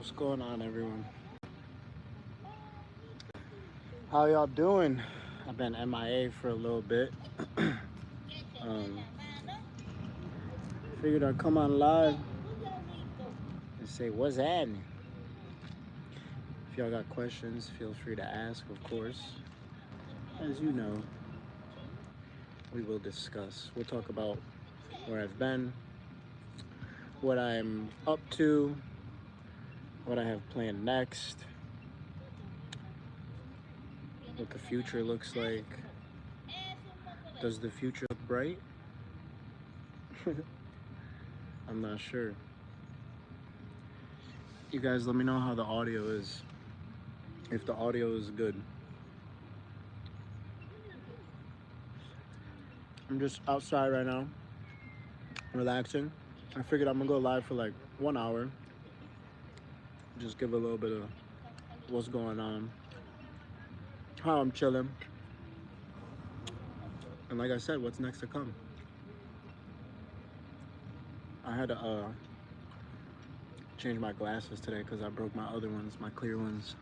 What's going on, everyone? How y'all doing? I've been MIA for a little bit. um, Figured I'd come on live and say what's happening. If y'all got questions, feel free to ask, of course. As you know, we will discuss. We'll talk about where I've been, what I'm up to, what I have planned next, what the future looks like. Does the future look bright? I'm not sure. You guys let me know how the audio is. If the audio is good. I'm just outside right now, relaxing. I figured I'm gonna go live for like 1 hour. Just give a little bit of what's going on, how I'm chilling, and like I said, what's next to come. I had to change my glasses today because I broke my other ones, my clear ones.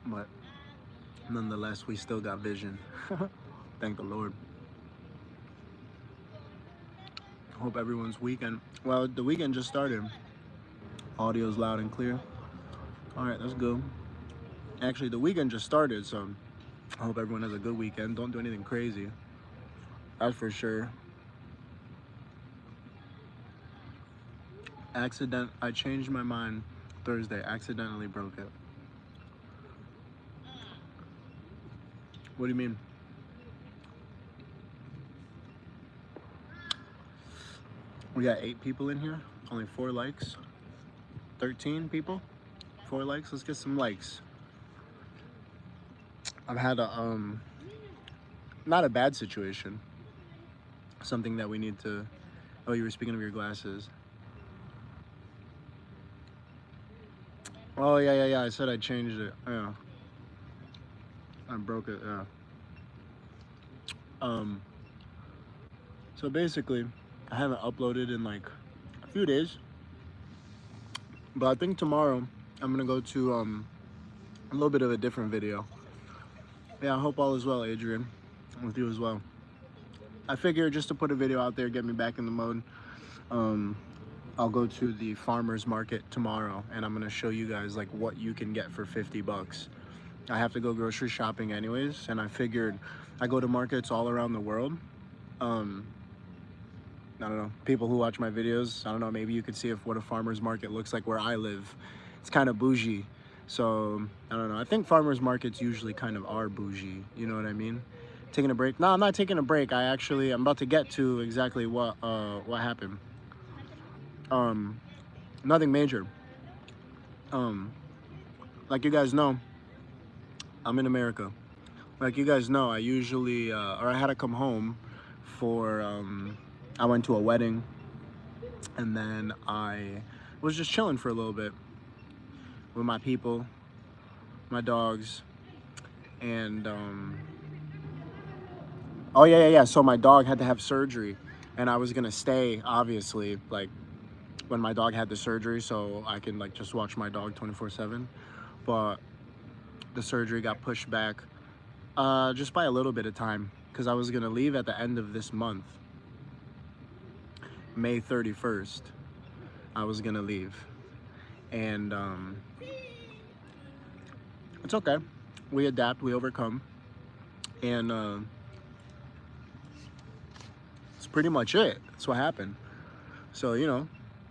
But nonetheless, we still got vision. Thank the Lord. Hope everyone's weekend. Well, the weekend just started. Audio's loud and clear. All right, that's good. Actually, the weekend just started, so I hope everyone has a good weekend. Don't do anything crazy. That's for sure. I changed my mind Thursday. Accidentally broke it. What do you mean? We got 8 people in here. Only 4 likes. 13 people. 4 likes. Let's get some likes. I've had a not a bad situation. Something that we need to. Oh, you were speaking of your glasses. Oh yeah. I said I changed it. Yeah. I broke it. Yeah. So basically, I haven't uploaded in like a few days, but I think tomorrow I'm gonna go to a little bit of a different video. Yeah, I hope all is well, Adrian, with you as well. I figure just to put a video out there, get me back in the mode. I'll go to the farmer's market tomorrow, and I'm gonna show you guys like what you can get for 50 bucks. I have to go grocery shopping anyways, and I figured I go to markets all around the world. I don't know, people who watch my videos, I don't know, maybe you could see what a farmer's market looks like where I live. It's kind of bougie. So, I don't know. I think farmer's markets usually kind of are bougie. You know what I mean? Taking a break? No, I'm not taking a break. I'm about to get to exactly what happened. Nothing major. Like you guys know, I'm in America. Like you guys know, I usually, or I had to come home for, I went to a wedding, and then I was just chilling for a little bit with my people, my dogs, and oh yeah. So my dog had to have surgery, and I was gonna stay, obviously, like when my dog had the surgery, so I can like just watch my dog 24/7. But the surgery got pushed back just by a little bit of time because I was gonna leave at the end of this month, May 31st. I was gonna leave, and it's okay. We adapt, we overcome, and it's pretty much it. That's what happened. So, you know,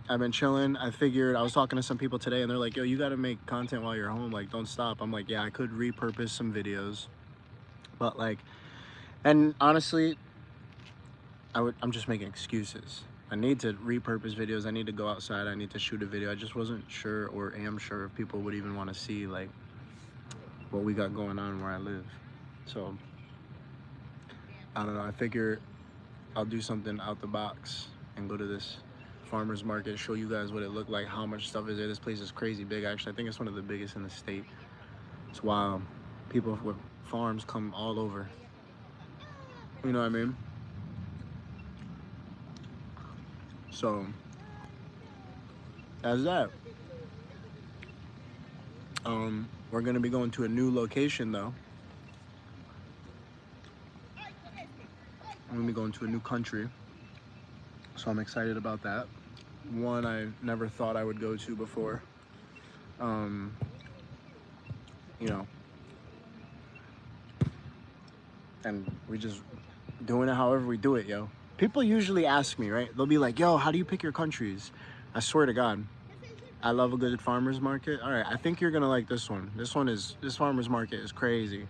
I've been chilling. I figured, I was talking to some people today, and they're like, yo, you gotta make content while you're home, like don't stop. I'm like, yeah, I could repurpose some videos, but like, and honestly, I'm just making excuses. I need to repurpose videos. I need to go outside. I need to shoot a video. I just wasn't sure, or am sure, if people would even want to see like what we got going on where I live. So I don't know. I figure I'll do something out the box and go to this farmer's market, show you guys what it looked like, how much stuff is there. This place is crazy big. Actually, I think it's one of the biggest in the state. It's wild. People with farms come all over. You know what I mean? So that's that. We're gonna be going to a new location though. I'm gonna be going to a new country, so I'm excited about that. One I never thought I would go to before. You know, and we just doing it however we do it, yo. People usually ask me, right? They'll be like, yo, how do you pick your countries? I swear to God, I love a good farmer's market. All right, I think you're gonna like this one. This farmer's market is crazy.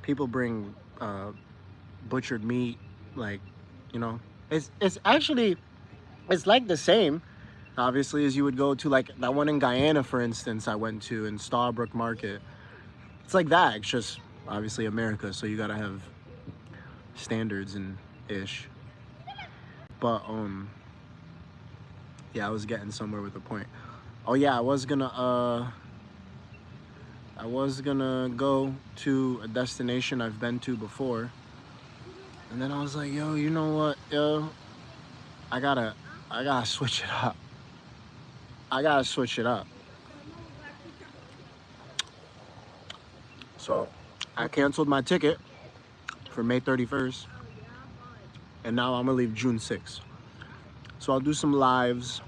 People bring butchered meat, like, you know, it's actually, it's like the same, obviously, as you would go to like that one in Guyana, for instance, I went to in Starbrook Market. It's like that. It's just obviously America, so you gotta have standards and ish. But yeah, I was getting somewhere with the point. Oh yeah, I was gonna go to a destination I've been to before, and then I was like, yo, you know what, yo, I gotta switch it up. I gotta switch it up. So I canceled my ticket for May 31st, and now I'm gonna leave June 6th. So I'll do some lives.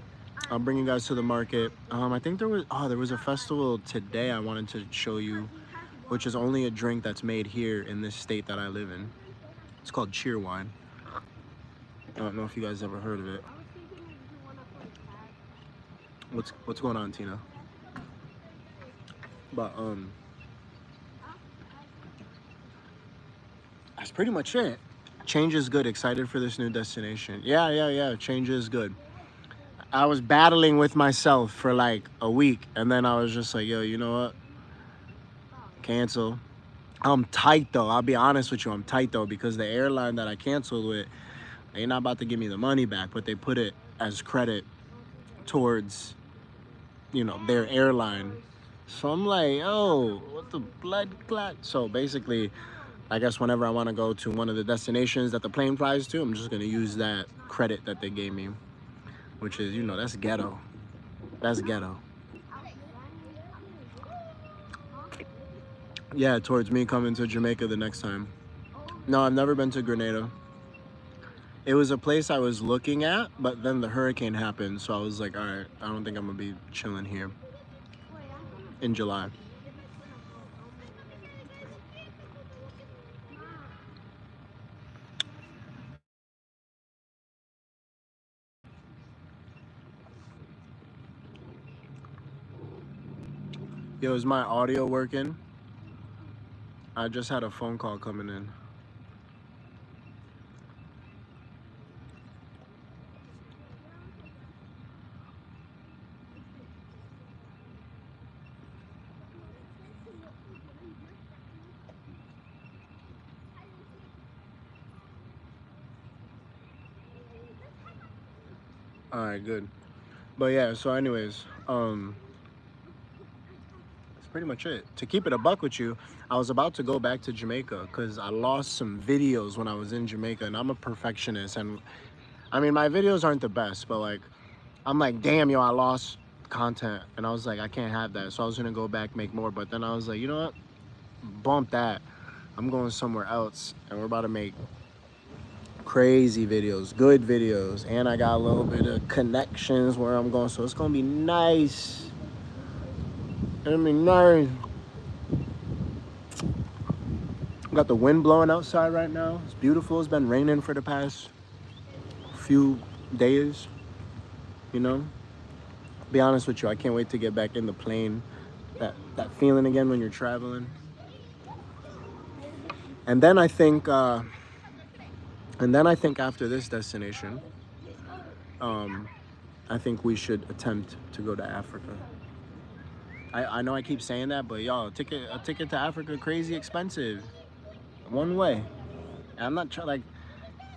I'll bring you guys to the market. I think there was a festival today I wanted to show you, which is only a drink that's made here in this state that I live in. It's called cheer wine. I don't know if you guys ever heard of it. What's going on, Tina? But that's pretty much it. Change is good. Excited for this new destination. Yeah. Change is good. I was battling with myself for like a week, and then I was just like, yo, you know what? Cancel. I'm tight though. I'll be honest with you. I'm tight though, because the airline that I canceled with, they're not about to give me the money back, but they put it as credit towards, you know, their airline. So I'm like, oh, what the blood clot? So basically, I guess whenever I want to go to one of the destinations that the plane flies to, I'm just going to use that credit that they gave me, which is, you know, that's ghetto. That's ghetto. Yeah, towards me coming to Jamaica the next time. No, I've never been to Grenada. It was a place I was looking at, but then the hurricane happened, so I was like, all right, I don't think I'm gonna be chilling here in July. Yo, is my audio working? I just had a phone call coming in. All right, good. But yeah, so anyways, that's pretty much it. To keep it a buck with you, I was about to go back to Jamaica because I lost some videos when I was in Jamaica, and I'm a perfectionist. And I mean, my videos aren't the best, but like, I'm like, damn, yo, I lost content. And I was like, I can't have that. So I was gonna go back, make more. But then I was like, you know what? Bump that. I'm going somewhere else, and we're about to make crazy videos, good videos. And I got a little bit of connections where I'm going, so it's gonna be nice. It's gonna be nice. Got the wind blowing outside right now. It's beautiful. It's been raining for the past few days, you know. Be honest with you, I can't wait to get back in the plane. That feeling again when you're traveling. And then I think after this destination, I think we should attempt to go to Africa. I know I keep saying that, but y'all, a ticket to Africa crazy expensive. One way. And I'm not trying, like,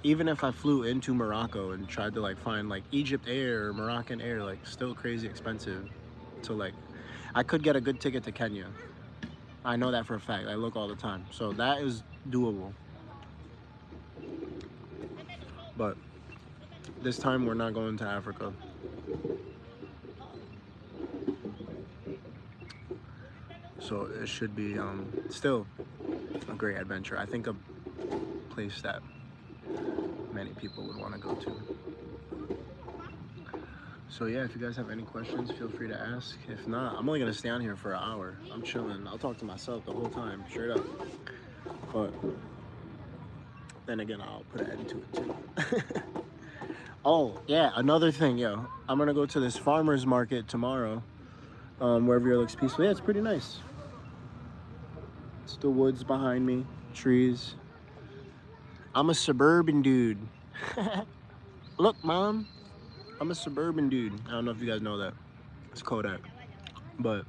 even if I flew into Morocco and tried to like find like Egypt Air or Moroccan Air, like still crazy expensive. So like, I could get a good ticket to Kenya. I know that for a fact. I look all the time. So that is doable. But this time we're not going to Africa. So it should be still a great adventure. I think a place that many people would want to go to. So yeah, if you guys have any questions, feel free to ask. If not, I'm only gonna stay on here for an hour. I'm chilling. I'll talk to myself the whole time, straight up. But then again, I'll put an end to it too. Oh yeah, another thing, yo. I'm gonna go to this farmer's market tomorrow. Where everywhere looks peaceful. Yeah, it's pretty nice. It's the woods behind me, trees. I'm a suburban dude. Look, mom, I'm a suburban dude. I don't know if you guys know that. It's Kodak. But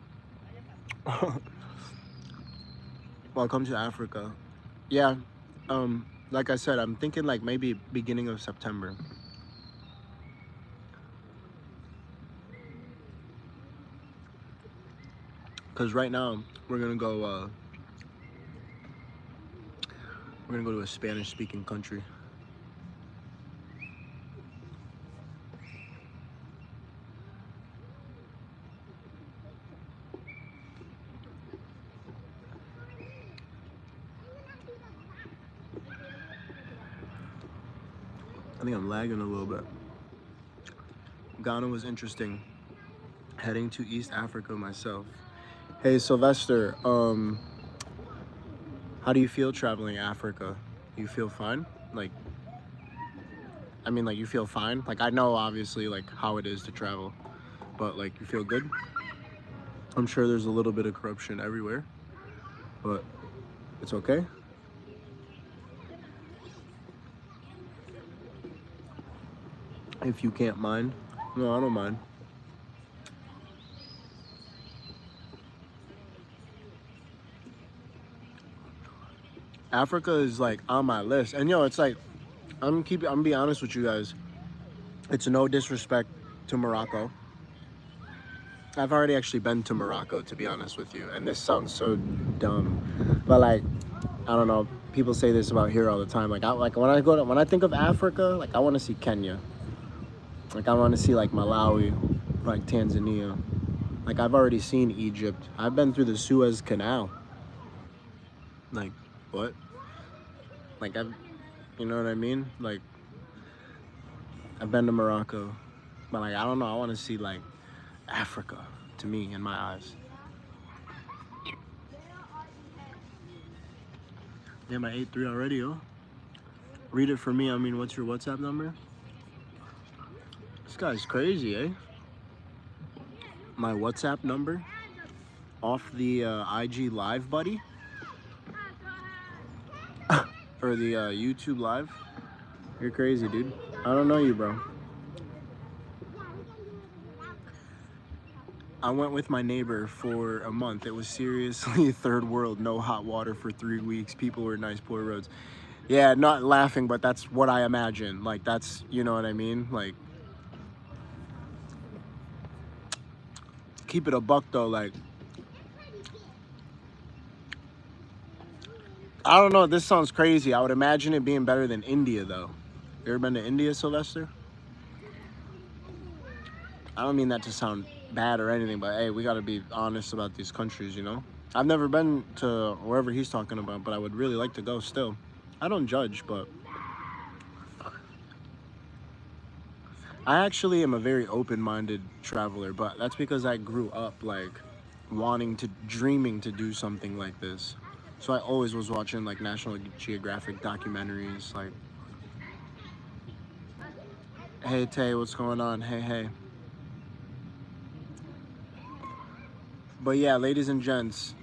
welcome to Africa. Yeah, like I said, I'm thinking like maybe beginning of September. Cause right now we're gonna go to a Spanish-speaking country. I think I'm lagging a little bit. Ghana was interesting. Heading to East Africa myself. Hey Sylvester, how do you feel traveling Africa? You feel fine? Like, I mean, like you feel fine? Like I know obviously like how it is to travel, but like you feel good? I'm sure there's a little bit of corruption everywhere, but it's okay. If you can't mind. No, I don't mind. Africa is like on my list. And yo, it's like I'm gonna be honest with you guys. It's no disrespect to Morocco. I've already actually been to Morocco, to be honest with you, and this sounds so dumb, but like I don't know. People say this about here all the time. Like when I think of Africa, like I want to see Kenya. Like I want to see like Malawi, like Tanzania. Like I've already seen Egypt. I've been through the Suez Canal. Like what? Like you know what I mean? Like I've been to Morocco, but like I don't know. I want to see like Africa, to me, in my eyes. Damn, I ate 3 already, yo. Read it for me. I mean, what's your WhatsApp number? This guy's crazy, eh? My WhatsApp number? Off the IG Live, buddy? Or the YouTube Live? You're crazy, dude. I don't know you, bro. I went with my neighbor for a month. It was seriously third world, no hot water for 3 weeks. People were nice, poor roads. Yeah, not laughing, but that's what I imagine. Like, that's, you know what I mean? Like, keep it a buck, though. Like, I don't know. This sounds crazy. I would imagine it being better than India, though. You ever been to India, Sylvester? I don't mean that to sound bad or anything, but hey, we got to be honest about these countries, you know? I've never been to wherever he's talking about, but I would really like to go still. I don't judge, but I actually am a very open-minded traveler, but that's because I grew up like dreaming to do something like this. So I always was watching like National Geographic documentaries, like, hey Tay, what's going on? Hey, hey. But yeah, ladies and gents,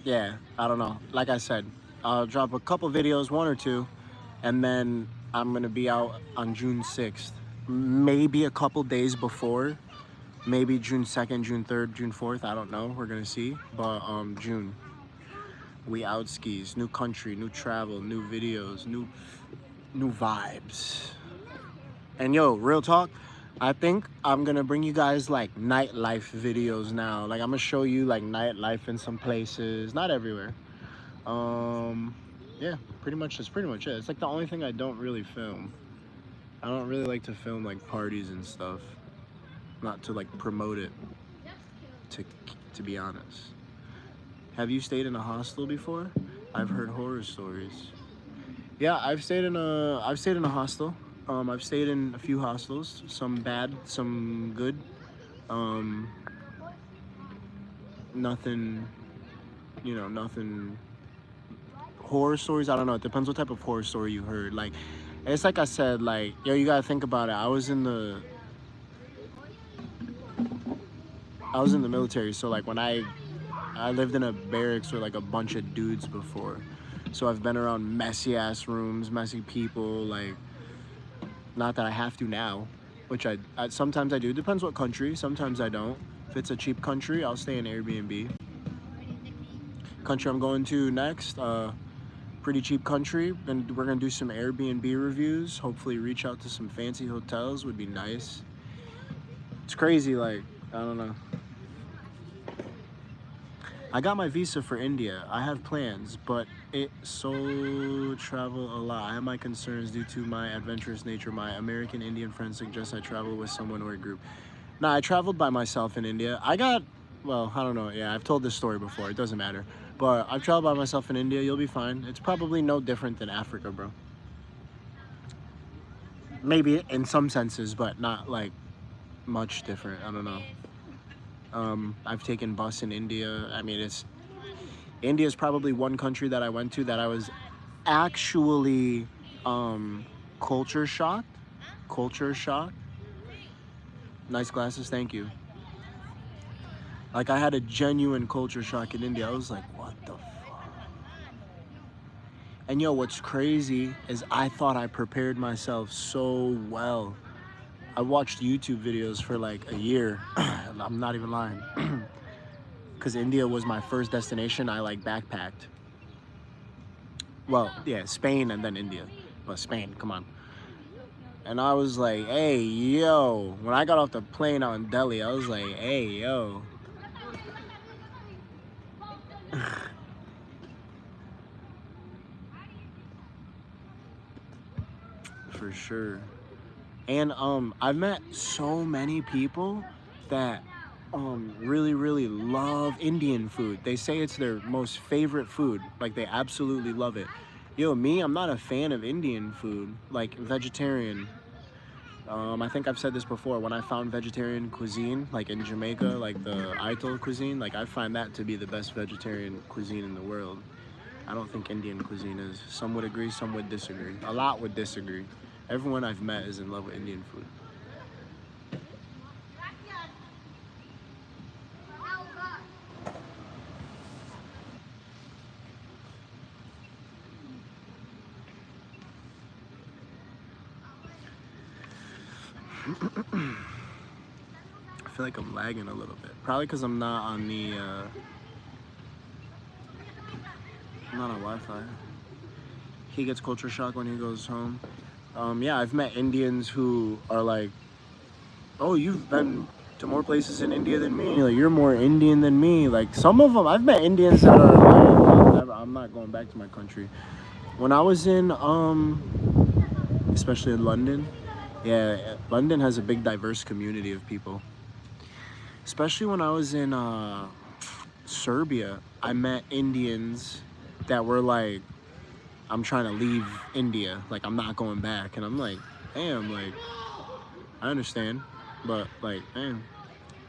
yeah, I don't know. Like I said, I'll drop a couple videos, 1 or 2, and then I'm gonna be out on June 6th. Maybe a couple days before, maybe June 2nd, June 3rd, June 4th, I don't know, we're gonna see. But June, we out skis, new country, new travel, new videos, new vibes. And yo, real talk, I think I'm gonna bring you guys like nightlife videos now. Like I'm gonna show you like nightlife in some places, not everywhere. Yeah, that's pretty much it. It's like the only thing I don't really film. I don't really like to film like parties and stuff. Not to like promote it to to be honest. Have you stayed in a hostel before? I've heard horror stories. Yeah, I've stayed in a hostel. I've stayed in a few hostels, some bad, some good. Um, nothing, nothing horror stories. I don't know. It depends what type of horror story you heard. Like, it's like I said. Like, yo, you gotta think about it. I was in the military, so like when I lived in a barracks with like a bunch of dudes before, so I've been around messy ass rooms, messy people. Like, not that I have to now, which I sometimes I do. Depends what country. Sometimes I don't. If it's a cheap country, I'll stay in Airbnb. Country I'm going to next, pretty cheap country, and we're gonna do some Airbnb reviews. Hopefully, reach out to some fancy hotels would be nice. It's crazy, like I don't know. I got my visa for India. I have plans, but it so travel a lot. I have my concerns due to my adventurous nature. My American Indian friends suggest I travel with someone or a group. Nah, I traveled by myself in India. Well, I don't know. Yeah, I've told this story before. It doesn't matter. But I've traveled by myself in India. You'll be fine. It's probably no different than Africa, bro. Maybe in some senses, but not like much different. I don't know. I've taken bus in India. I mean, India is probably one country that I went to that I was actually culture shocked. Culture shocked. Nice glasses, thank you. Like, I had a genuine culture shock in India. I was like, what the fuck? And yo, what's crazy is I thought I prepared myself so well. I watched YouTube videos for like a year. I'm not even lying. Because India was my first destination. I like backpacked. Well, yeah, Spain and then India. But Spain, come on. And I was like, hey, yo. When I got off the plane out in Delhi, I was like, hey, yo. For sure. And I've met so many people that really, really love Indian food. They say it's their most favorite food. Like, they absolutely love it. Yo, me, I'm not a fan of Indian food, like vegetarian. I think I've said this before. When I found vegetarian cuisine, like in Jamaica, like the Aitol cuisine, like I find that to be the best vegetarian cuisine in the world. I don't think Indian cuisine is. Some would agree, some would disagree. A lot would disagree. Everyone I've met is in love with Indian food. I feel like I'm lagging a little bit. Probably because I'm not on I'm not on Wi-Fi. He gets culture shock when he goes home. Yeah, I've met Indians who are like, oh, you've been to more places in India than me. Like, you're more Indian than me. Like, some of them, I've met Indians that are like, I'm not going back to my country. When I was in, especially in London, yeah, London has a big diverse community of people. Especially when I was in Serbia, I met Indians that were like, I'm trying to leave India. Like, I'm not going back. And I'm like, damn, like, I understand. But, like, damn.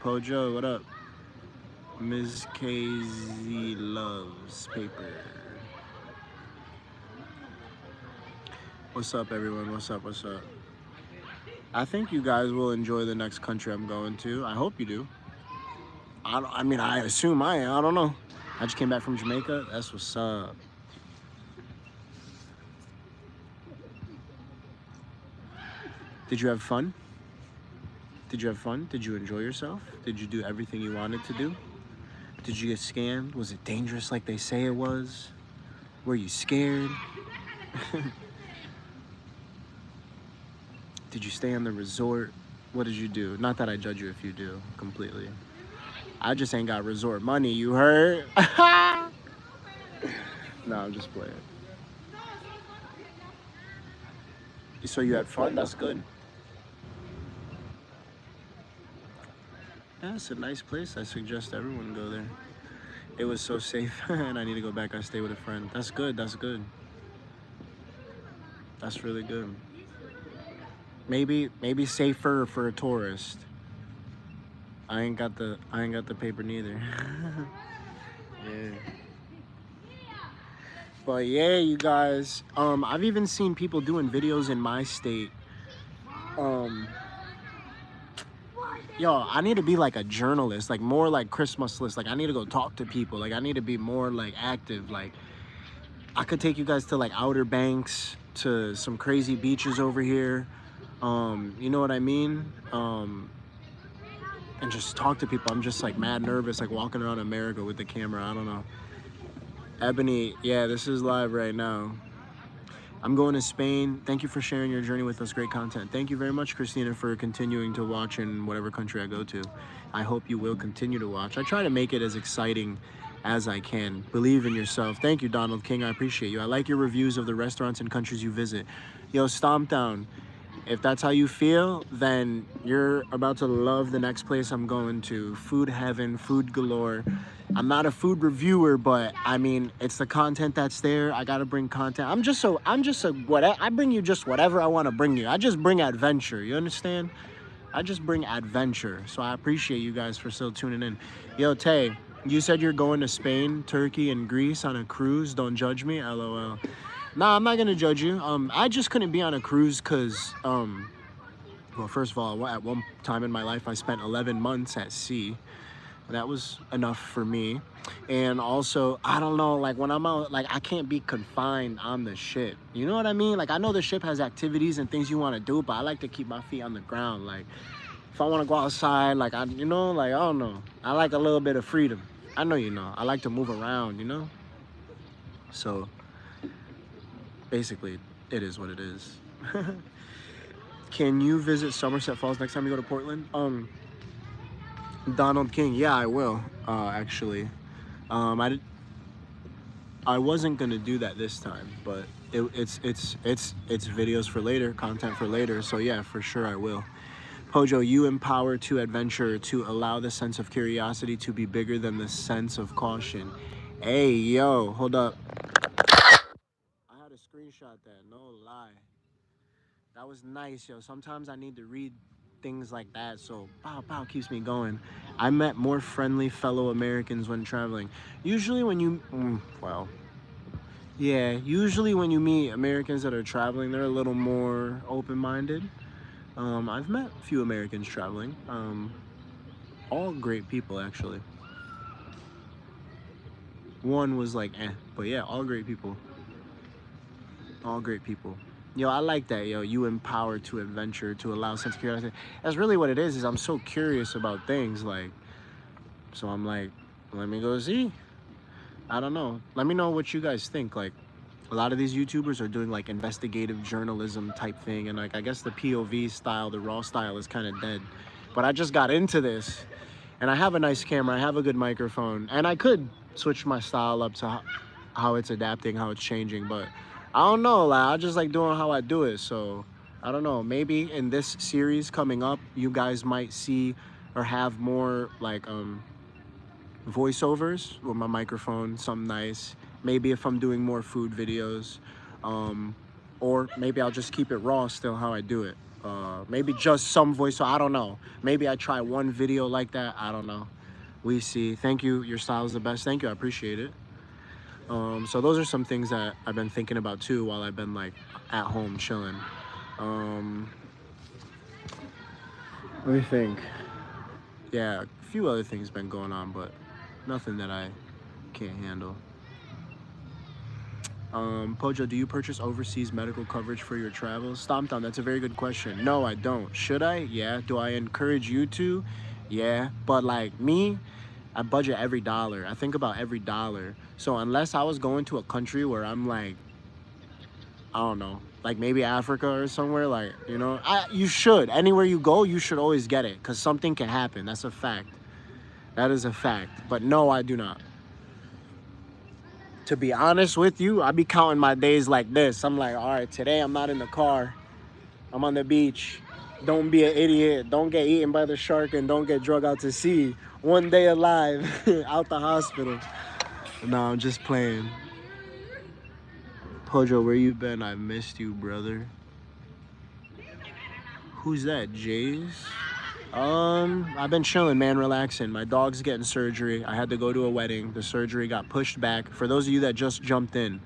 Pojo, what up? Ms. KZ loves paper. What's up, everyone? What's up? What's up? I think you guys will enjoy the next country I'm going to. I hope you do. I mean, I assume I am. I don't know. I just came back from Jamaica. That's what's up. Did you have fun? Did you have fun? Did you enjoy yourself? Did you do everything you wanted to do? Did you get scammed? Was it dangerous like they say it was? Were you scared? Did you stay on the resort? What did you do? Not that I judge you if you do, completely. I just ain't got resort money, you heard? No, I'm just playing. So you had fun? That's good. Yeah, it's a nice place. I suggest everyone go there. It was so safe, and I need to go back. I stay with a friend. That's good. That's good. That's really good. Maybe safer for a tourist. I ain't got the paper neither. Yeah. But yeah, you guys. I've even seen people doing videos in my state. Um, yo, I need to be like a journalist, like more like Christmas list. Like I need to go talk to people. Like I need to be more like active. Like I could take you guys to like Outer Banks, to some crazy beaches over here. You know what I mean? And just talk to people. I'm just like mad nervous, like walking around America with the camera. I don't know. Ebony, yeah, this is live right now. I'm going to Spain. Thank you for sharing your journey with us. Great content. Thank you very much, Christina, for continuing to watch in whatever country I go to. I hope you will continue to watch. I try to make it as exciting as I can. Believe in yourself. Thank you, Donald King. I appreciate you. I like your reviews of the restaurants and countries you visit. Yo, Stomp Down. If that's how you feel, then you're about to love the next place I'm going to. Food heaven, food galore. I'm not a food reviewer, but I mean, it's the content that's there. I gotta bring content. I bring you just whatever I want to bring you. I just bring adventure. You understand? I just bring adventure. So I appreciate you guys for still tuning in. Yo, Tay, you said you're going to Spain, Turkey, and Greece on a cruise. Don't judge me. LOL. Nah, I'm not gonna judge you. I just couldn't be on a cruise because, well, first of all, at one time in my life, I spent 11 months at sea. That was enough for me. And also, I don't know, like when I'm out, like I can't be confined on the ship. You know what I mean? Like I know the ship has activities and things you want to do, but I like to keep my feet on the ground. Like if I want to go outside, like I don't know. I like a little bit of freedom. I know you know. I like to move around, you know? So basically, it is what it is. Can you visit Somerset Falls next time you go to Portland? Donald King, yeah, I will. Actually, I wasn't gonna do that this time, but it's videos for later, content for later. So yeah, for sure I will. Pojo, you empower to adventure, to allow the sense of curiosity to be bigger than the sense of caution. Hey, yo, hold up. I had a screenshot that, no lie. That was nice, yo. Sometimes I need to read things like that, so pow keeps me going. I met more friendly fellow Americans when traveling. Usually when you, usually when you meet Americans that are traveling, they're a little more open-minded. I've met a few Americans traveling. All great people, actually. One was like, but yeah, all great people. All great people. Yo, I like that, yo. You empower to adventure, to allow sense of curiosity. That's really what it is I'm so curious about things, like, so I'm like, let me go see. I don't know. Let me know what you guys think. Like, a lot of these YouTubers are doing like investigative journalism type thing, and like, I guess the POV style, the raw style is kind of dead. But I just got into this, and I have a nice camera, I have a good microphone, and I could switch my style up to how it's adapting, how it's changing, but I don't know, like, I just like doing how I do it. So I don't know, maybe in this series coming up, you guys might see or have more like voiceovers with my microphone, something nice. Maybe if I'm doing more food videos, or maybe I'll just keep it raw still how I do it. Maybe just some voice, so I don't know. Maybe I try one video like that, I don't know. We see. Thank you, your style is the best. Thank you, I appreciate it. So those are some things that I've been thinking about too while I've been like at home chilling. Let me think. Yeah, a few other things been going on, but nothing that I can't handle. Pojo, do you purchase overseas medical coverage for your travels? Stomp Down, that's a very good question. No, I don't. Should I? Yeah. Do I encourage you to? Yeah. But like me, I budget every dollar. I think about every dollar. So unless I was going to a country where I'm like, I don't know, like maybe Africa or somewhere, like, you know, you should. Anywhere you go, you should always get it, because something can happen. That's a fact. That is a fact. But no, I do not. To be honest with you, I be counting my days like this. I'm like, all right, today I'm not in the car. I'm on the beach. Don't be an idiot. Don't get eaten by the shark and don't get drug out to sea. One day alive, out the hospital. No, I'm just playing. Pojo, where you been? I missed you, brother. Who's that, Jays? I've been chilling, man, relaxing. My dog's getting surgery. I had to go to a wedding. The surgery got pushed back. For those of you that just jumped in,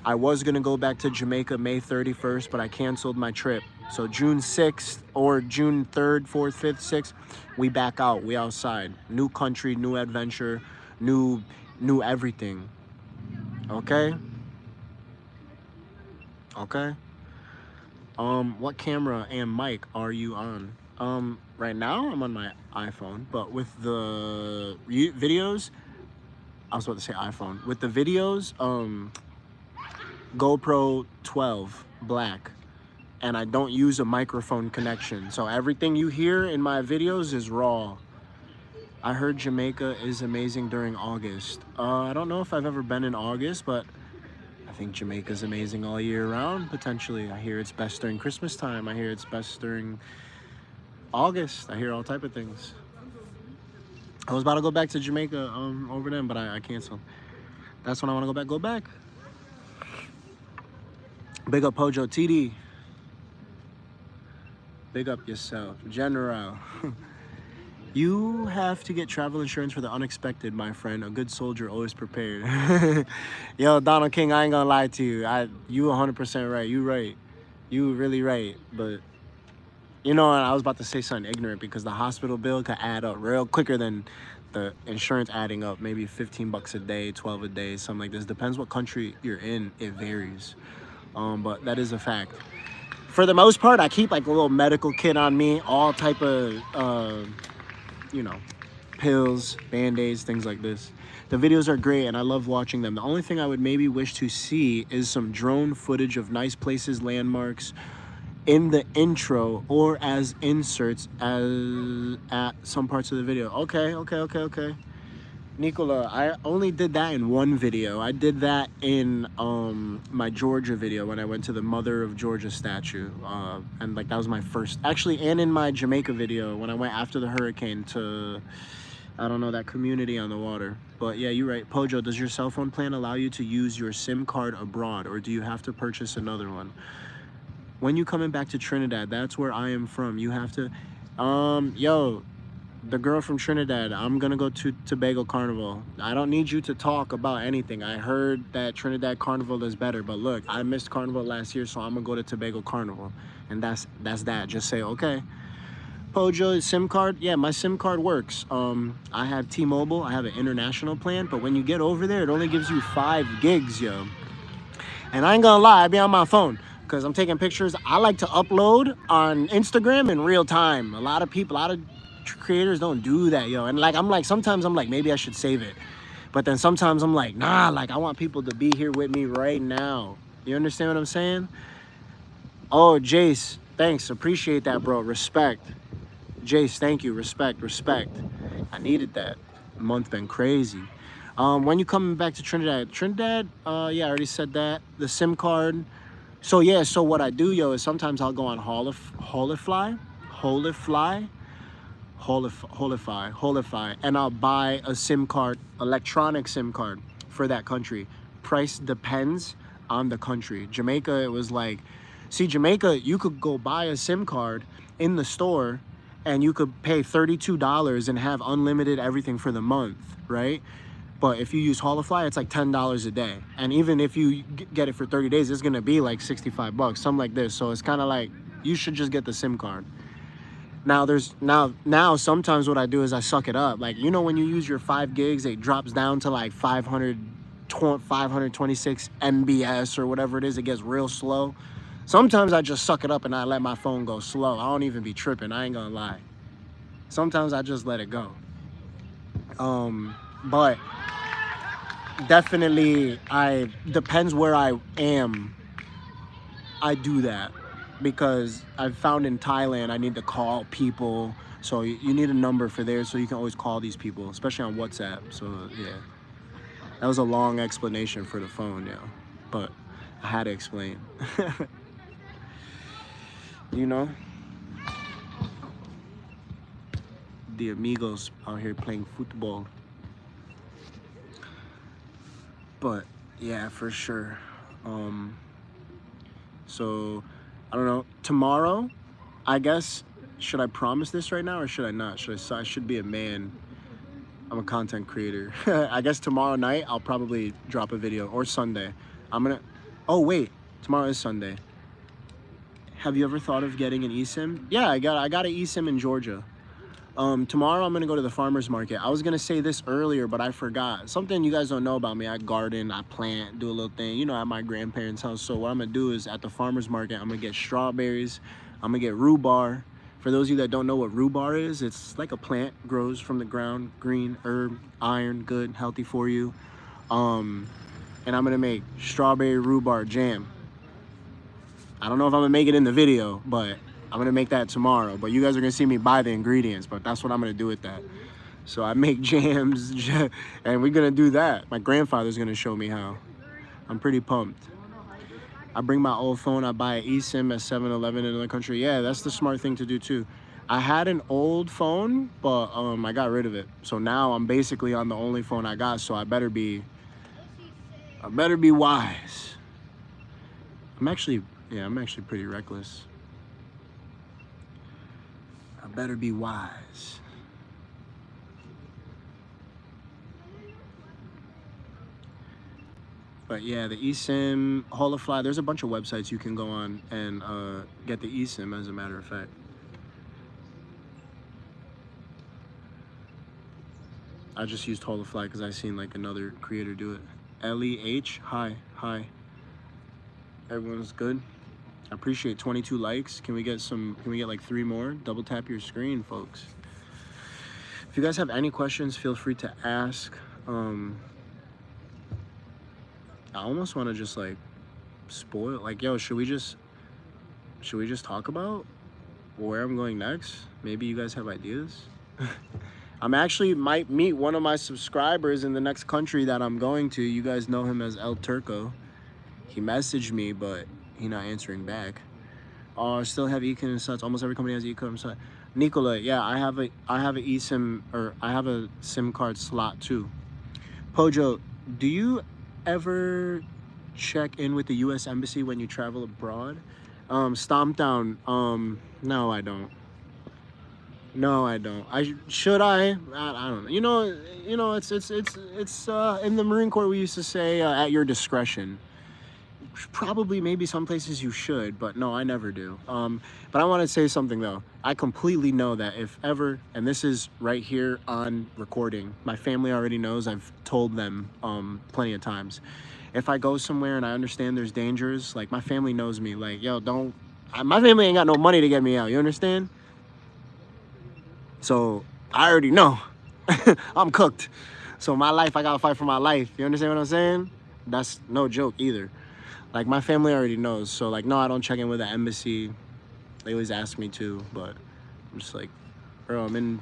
I was gonna go back to Jamaica May 31st, but I canceled my trip. So June 6th or June 3rd, 4th, 5th, 6th, we back out. We outside. New country, new adventure, new everything. Okay? Okay? What camera and mic are you on? Right now I'm on my iPhone, but with the videos, I was about to say iPhone. With the videos, GoPro 12 black, and I don't use a microphone connection. So everything you hear in my videos is raw. I heard Jamaica is amazing during August. I don't know if I've ever been in August, but I think Jamaica's amazing all year round, potentially. I hear it's best during Christmas time. I hear it's best during August. I hear all type of things. I was about to go back to Jamaica over then, but I canceled. That's when I want to go back. Big up Pojo TD. Big up yourself. General. You have to get travel insurance for the unexpected, my friend. A good soldier always prepared. Yo, Donald King, I ain't gonna lie to you. You 100% right. You right. You really right. But, you know, I was about to say something ignorant because the hospital bill could add up real quicker than the insurance adding up. Maybe 15 bucks a day, 12 a day, something like this. Depends what country you're in. It varies. But that is a fact. For the most part, I keep like a little medical kit on me. All type of... you know, pills, band-aids, things like this. The videos are great and I love watching them. The only thing I would maybe wish to see is some drone footage of nice places, landmarks in the intro or as inserts at some parts of the video. Okay. Nicola, I only did that in one video. I did that in my Georgia video when I went to the Mother of Georgia statue. And like that was my first, actually, and in my Jamaica video when I went after the hurricane to, I don't know, that community on the water. But yeah, you're right. Pojo, does your cell phone plan allow you to use your SIM card abroad or do you have to purchase another one? When you coming back to Trinidad, that's where I am from. You have to, yo, the girl from Trinidad, I'm gonna go to Tobago Carnival. I don't need you to talk about anything. I heard that Trinidad Carnival is better, but look, I missed Carnival last year, so I'm gonna go to Tobago Carnival. And that's that. Just say, okay. Pojo, SIM card? Yeah, my SIM card works. I have T-Mobile, I have an international plan, but when you get over there, it only gives you 5 gigs, yo. And I ain't gonna lie, I be on my phone because I'm taking pictures. I like to upload on Instagram in real time. A lot of creators don't do that, yo. And like sometimes I'm like, maybe I should save it, but then sometimes I'm like, nah, like I want people to be here with me right now. You understand what I'm saying? Oh, Jace, thanks, appreciate that, bro. Respect. Jace, thank you. Respect. I needed that. The month been crazy. When you coming back to Trinidad? Yeah, I already said that. The SIM card. So yeah, so what I do, yo, is sometimes I'll go on Holify, and I'll buy a SIM card, electronic SIM card for that country. Price depends on the country. Jamaica, it was like, see, Jamaica, you could go buy a SIM card in the store and you could pay $32 and have unlimited everything for the month, right? But if you use Holify, it's like $10 a day. And even if you get it for 30 days, it's gonna be like 65 bucks, something like this. So it's kind of like, you should just get the SIM card. Now now sometimes what I do is I suck it up. Like, you know, when you use your 5 gigs, it drops down to like 526 MBS or whatever it is. It gets real slow. Sometimes I just suck it up and I let my phone go slow. I don't even be tripping, I ain't gonna lie. Sometimes I just let it go. But definitely, depends where I am, I do that. Because I've found in Thailand, I need to call people. So you need a number for there so you can always call these people, especially on WhatsApp. So yeah, that was a long explanation for the phone, yeah. But I had to explain. You know? the amigos out here playing football. But yeah, for sure. So I don't know. Tomorrow, I guess, should I promise this right now or should I not? I should be a man. I'm a content creator. I guess tomorrow night I'll probably drop a video, or Sunday. Oh wait, tomorrow is Sunday. Have you ever thought of getting an eSIM? Yeah, I got an eSIM in Georgia. Tomorrow I'm gonna go to the farmer's market. I was gonna say this earlier, but I forgot. Something you guys don't know about me, I garden, I plant, do a little thing, you know, at my grandparents' house. So what I'm gonna do is at the farmer's market, I'm gonna get strawberries, I'm gonna get rhubarb. For those of you that don't know what rhubarb is, it's like a plant, grows from the ground, green herb, iron, good, healthy for you. And I'm gonna make strawberry rhubarb jam. I don't know if I'm gonna make it in the video, but I'm gonna make that tomorrow. But you guys are gonna see me buy the ingredients, but that's what I'm gonna do with that. So I make jams, and we're gonna do that. My grandfather's gonna show me how. I'm pretty pumped. I bring my old phone, I buy an eSIM at 7-Eleven in another country. Yeah, that's the smart thing to do too. I had an old phone, but I got rid of it. So now I'm basically on the only phone I got, so I better be wise. I'm actually pretty reckless. I better be wise. But yeah, the eSIM, Holofly, there's a bunch of websites you can go on and get the eSIM, as a matter of fact. I just used Holofly because I seen like another creator do it. LEH, hi. Everyone's good. I appreciate 22 likes. Can we get like 3 more? Double tap your screen, folks. If you guys have any questions, feel free to ask. I almost want to just like spoil, like, yo, should we just talk about where I'm going next? Maybe you guys have ideas. I'm actually might meet one of my subscribers in the next country that I'm going to. You guys know him as El Turco. He messaged me, but he not answering back. Still have econ and such. Almost every company has econ and such. Nicola, yeah, I have a eSIM, or I have a SIM card slot too. Pojo, do you ever check in with the U.S. Embassy when you travel abroad? Stomp down. No, I don't. No, I don't. Should I don't know. You know, it's in the Marine Corps we used to say at your discretion. Probably, maybe some places you should, but no, I never do. But I want to say something though. I completely know that if ever, and this is right here on recording, my family already knows. I've told them plenty of times. If I go somewhere and I understand there's dangers, like my family knows me. Like, yo, my family ain't got no money to get me out. You understand? So I already know. I'm cooked. So my life, I gotta fight for my life. You understand what I'm saying? That's no joke either. Like, my family already knows. So like, no, I don't check in with the embassy. They always ask me to, but I'm just like, bro, I'm in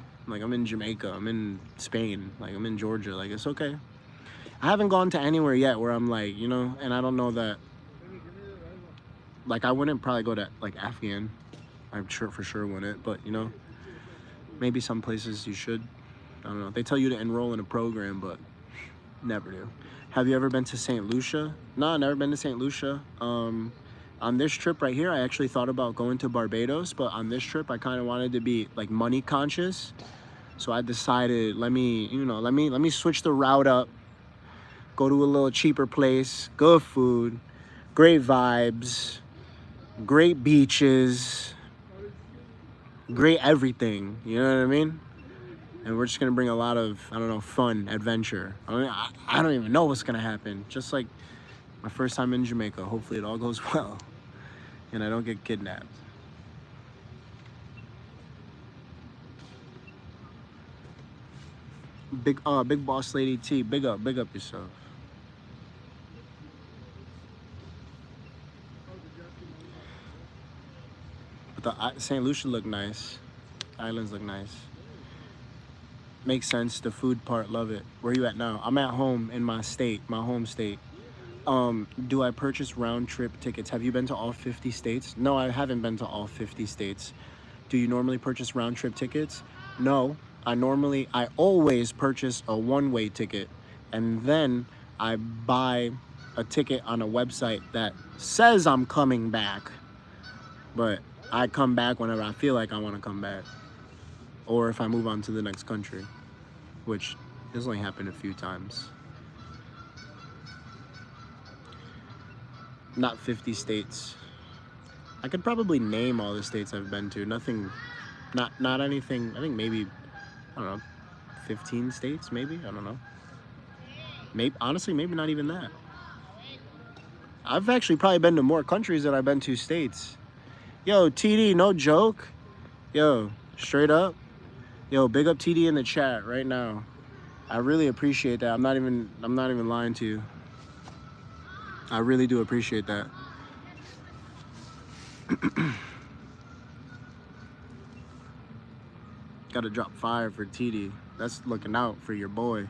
Jamaica, I'm in Spain, like I'm in Georgia, like it's okay. I haven't gone to anywhere yet where I'm like, you know, and I don't know that, like I wouldn't probably go to like Afghan. I'm sure for sure wouldn't, but you know, maybe some places you should. I don't know. They tell you to enroll in a program, but never do. Have you ever been to St. Lucia? No, I've never been to St. Lucia. On this trip right here, I actually thought about going to Barbados, but on this trip, I kind of wanted to be like money conscious. So I decided, let me switch the route up, go to a little cheaper place, good food, great vibes, great beaches, great everything, you know what I mean? And we're just gonna bring a lot of, I don't know, fun, adventure. I don't even know what's gonna happen. Just like my first time in Jamaica. Hopefully it all goes well and I don't get kidnapped. Big boss lady T, big up yourself. But the St. Lucia look nice. Islands look nice. Makes sense. The food part, love it. Where are you at now? I'm at home in my state, my home state. Do I purchase round trip tickets? Have you been to all 50 states? No, I haven't been to all 50 states. Do you normally purchase round trip tickets? No. I always purchase a one-way ticket, and then I buy a ticket on a website that says I'm coming back, but I come back whenever I feel like I want to come back, or if I move on to the next country, which has only happened a few times. Not 50 states. I could probably name all the states I've been to. Nothing, not anything. I think maybe, I don't know, 15 states maybe. I don't know. Maybe, honestly, maybe not even that. I've actually probably been to more countries than I've been to states. Yo, TD, no joke. Yo, straight up. Yo, big up TD in the chat right now. I really appreciate that. I'm not even lying to you. I really do appreciate that. Gotta drop 5 for TD. That's looking out for your boy.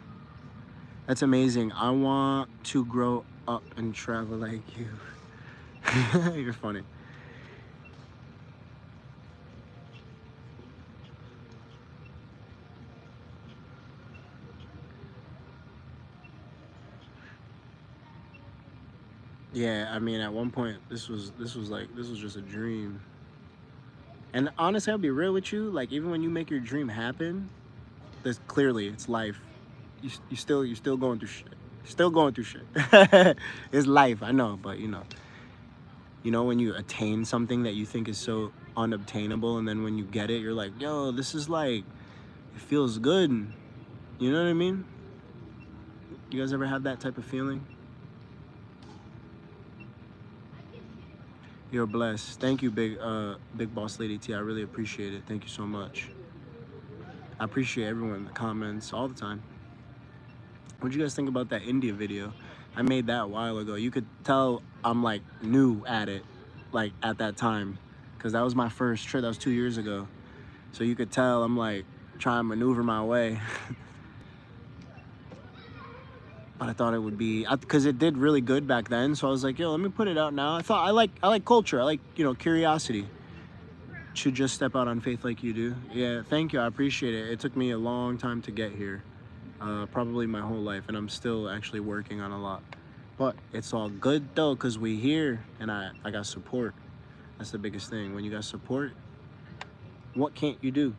That's amazing. I want to grow up and travel like you. You're funny. Yeah, I mean, at one point, this was just a dream. And honestly, I'll be real with you. Like, even when you make your dream happen, there's clearly it's life. You still going through shit. Still going through shit. It's life, I know, but you know when you attain something that you think is so unobtainable, and then when you get it, you're like, yo, this is like, it feels good. You know what I mean? You guys ever have that type of feeling? You're blessed. Thank you, big boss lady T. I really appreciate it. Thank you so much. I appreciate everyone in the comments all the time. What do you guys think about that India video? I made that a while ago. You could tell I'm like new at it, like at that time, because that was my first trip. That was 2 years ago. So you could tell I'm like trying to maneuver my way. But I thought it would be, because it did really good back then. So I was like, yo, let me put it out now. I thought I like culture. I like, curiosity. Should just step out on faith like you do. Yeah, thank you. I appreciate it. It took me a long time to get here. Probably my whole life. And I'm still actually working on a lot. But it's all good though, because we here and I got support. That's the biggest thing. When you got support, what can't you do?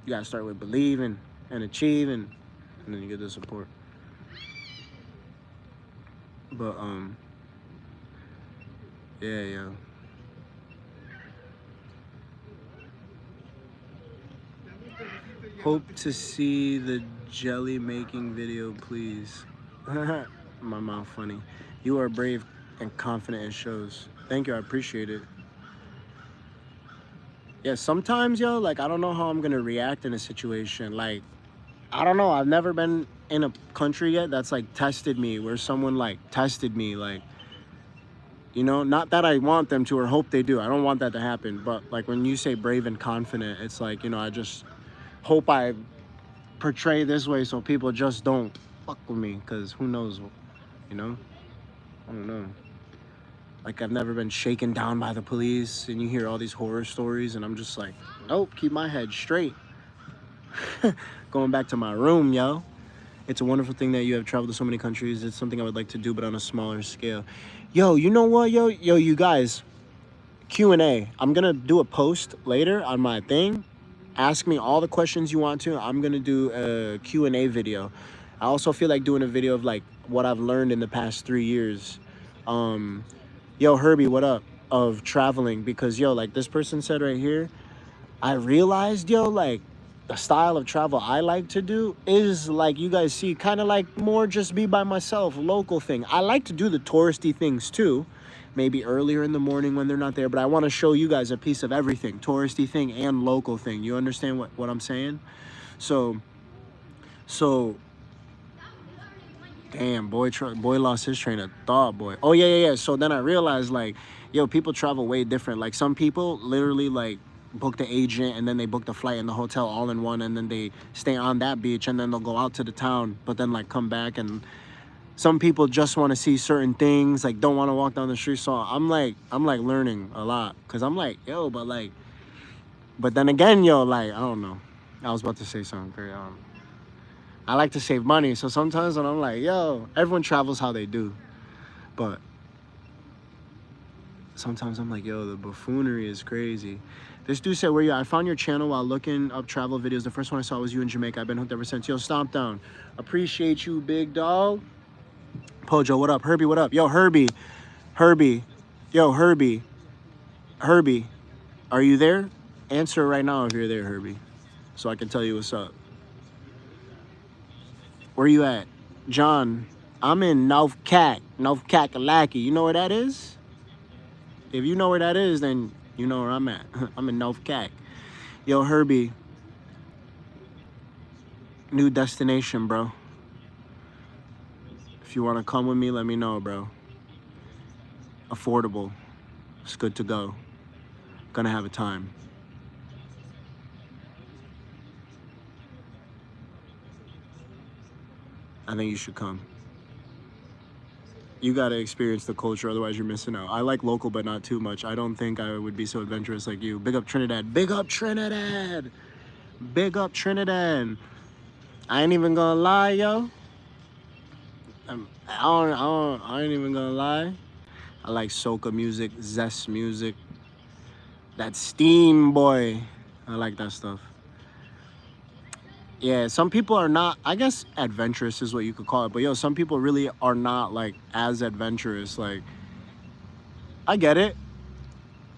You gotta start with believing and achieving, and then you get the support. But yeah. Hope to see the jelly making video, please. My mouth funny. You are brave and confident, it shows. Thank you, I appreciate it. Yeah, sometimes, yo, like, I don't know how I'm gonna react in a situation. Like, I don't know, I've never been in a country yet that's like tested me, where someone like tested me, like, not that I want them to or hope they do. I don't want that to happen. But like when you say brave and confident, it's like, I just hope I portray this way so people just don't fuck with me, because who knows, I don't know. Like, I've never been shaken down by the police, and you hear all these horror stories, and I'm just like, nope, keep my head straight. Going back to my room, yo. It's a wonderful thing that you have traveled to so many countries. It's something I would like to do, but on a smaller scale. Yo, you know what, yo, you guys, Q&A. I'm gonna do a post later on my thing. Ask me all the questions you want to. I'm gonna do a Q&A video. I also feel like doing a video of like what I've learned in the past 3 years. Yo, Herbie, what up? Of traveling, because yo, like this person said right here, I realized, yo, like the style of travel I like to do is like you guys see, kind of like more just be by myself, local thing. I like to do the touristy things too, maybe earlier in the morning when they're not there, but I want to show you guys a piece of everything, touristy thing and local thing. You understand what I'm saying? So damn, boy lost his train of thought, boy. Oh, yeah. So then I realized, like, yo, people travel way different. Like, some people literally, like, book the agent, and then they book the flight and the hotel all in one, and then they stay on that beach, and then they'll go out to the town, but then, like, come back. And some people just want to see certain things, like, don't want to walk down the street. So I'm like learning a lot, because I'm like, yo, but, like, But then again, yo, like, I don't know. I was about to say something very, I like to save money. So sometimes when I'm like, yo, everyone travels how they do. But sometimes I'm like, yo, the buffoonery is crazy. This dude said, where you at? I found your channel while looking up travel videos. The first one I saw was you in Jamaica. I've been hooked ever since. Yo, stomp down. Appreciate you, big dog. Pojo, what up? Herbie, what up? Yo, Herbie. Herbie. Yo, Herbie. Herbie. Are you there? Answer right now if you're there, Herbie. So I can tell you what's up. Where you at? John, I'm in North Kakalaki. You know where that is? If you know where that is, then you know where I'm at. I'm in North Cac. Yo, Herbie. New destination, bro. If you want to come with me, let me know, bro. Affordable. It's good to go. Gonna have a time. I think you should come. You gotta experience the culture, otherwise you're missing out. I like local, but not too much. I don't think I would be so adventurous like you. Big up Trinidad. Big up Trinidad. Big up Trinidad. I ain't even gonna lie, yo. I ain't even gonna lie. I like soca music, zest music. That steam, boy. I like that stuff. Yeah, some people are not, I guess adventurous is what you could call it. But yo, some people really are not like as adventurous. Like, I get it.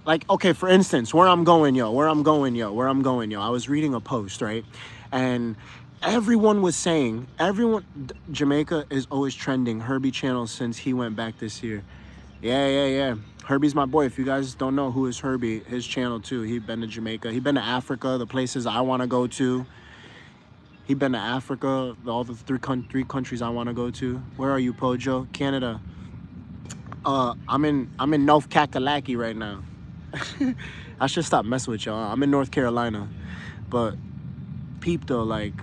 Like, okay, for instance, where I'm going, yo. I was reading a post, right? And everyone was saying, Jamaica is always trending Herbie channel since he went back this year. Yeah. Herbie's my boy. If you guys don't know who is Herbie, his channel too. He been to Jamaica. He been to Africa, the places I want to go to. He been to Africa, all the three countries I want to go to. Where are you, Pojo? Canada. I'm in North Kakalaki right now. I should stop messing with y'all. I'm in North Carolina, but peep though, like,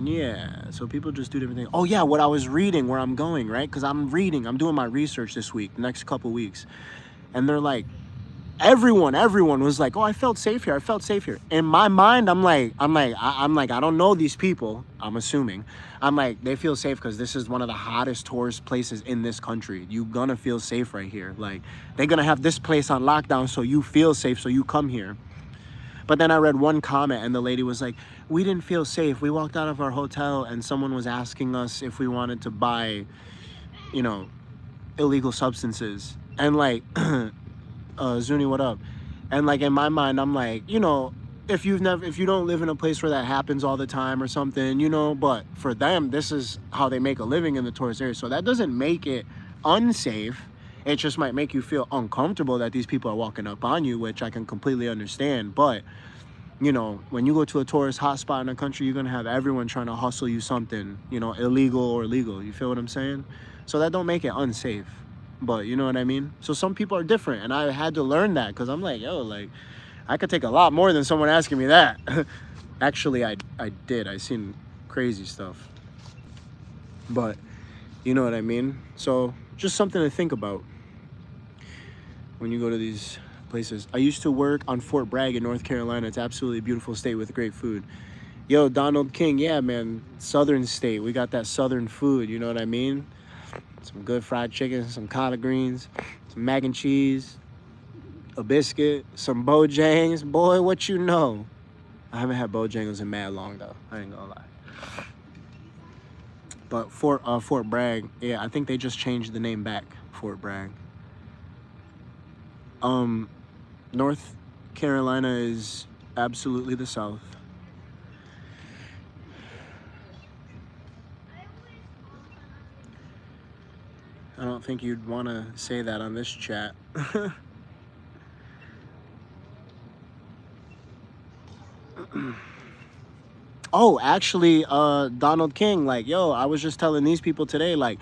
yeah. So people just do different things. Oh yeah, what I was reading, where I'm going, right? Because I'm doing my research this week, the next couple weeks, and they're like, everyone was like, oh, I felt safe here. In my mind, I'm like, I don't know these people. I'm assuming. I'm like, they feel safe because this is one of the hottest tourist places in this country. You gonna feel safe right here. Like, they're gonna have this place on lockdown so you feel safe, so you come here. But then I read one comment and the lady was like, we didn't feel safe. We walked out of our hotel and someone was asking us if we wanted to buy, you know, illegal substances. And like, Zuni, what up? And like in my mind, I'm like, you know, if you don't live in a place where that happens all the time or something, you know, but for them, this is how they make a living in the tourist area. So that doesn't make it unsafe. It just might make you feel uncomfortable that these people are walking up on you, which I can completely understand. But, you know, when you go to a tourist hotspot in a country, you're going to have everyone trying to hustle you something, you know, illegal or legal. You feel what I'm saying? So that don't make it unsafe. But you know what I mean? So some people are different. And I had to learn that because I'm like, yo, like, I could take a lot more than someone asking me that. Actually, I did. I seen crazy stuff. But you know what I mean? So just something to think about when you go to these places. I used to work on Fort Bragg in North Carolina. It's absolutely a beautiful state with great food. Yo, Donald King, yeah, man. Southern state. We got that southern food, you know what I mean? Some good fried chicken, some collard greens, some mac and cheese, a biscuit, some Bojangles. Boy, what you know? I haven't had Bojangles in mad long, though. I ain't gonna lie. But Fort Bragg, yeah, I think they just changed the name back, Fort Bragg. North Carolina is absolutely the South. I don't think you'd want to say that on this chat. Oh, actually, Donald King, like, yo, I was just telling these people today, like,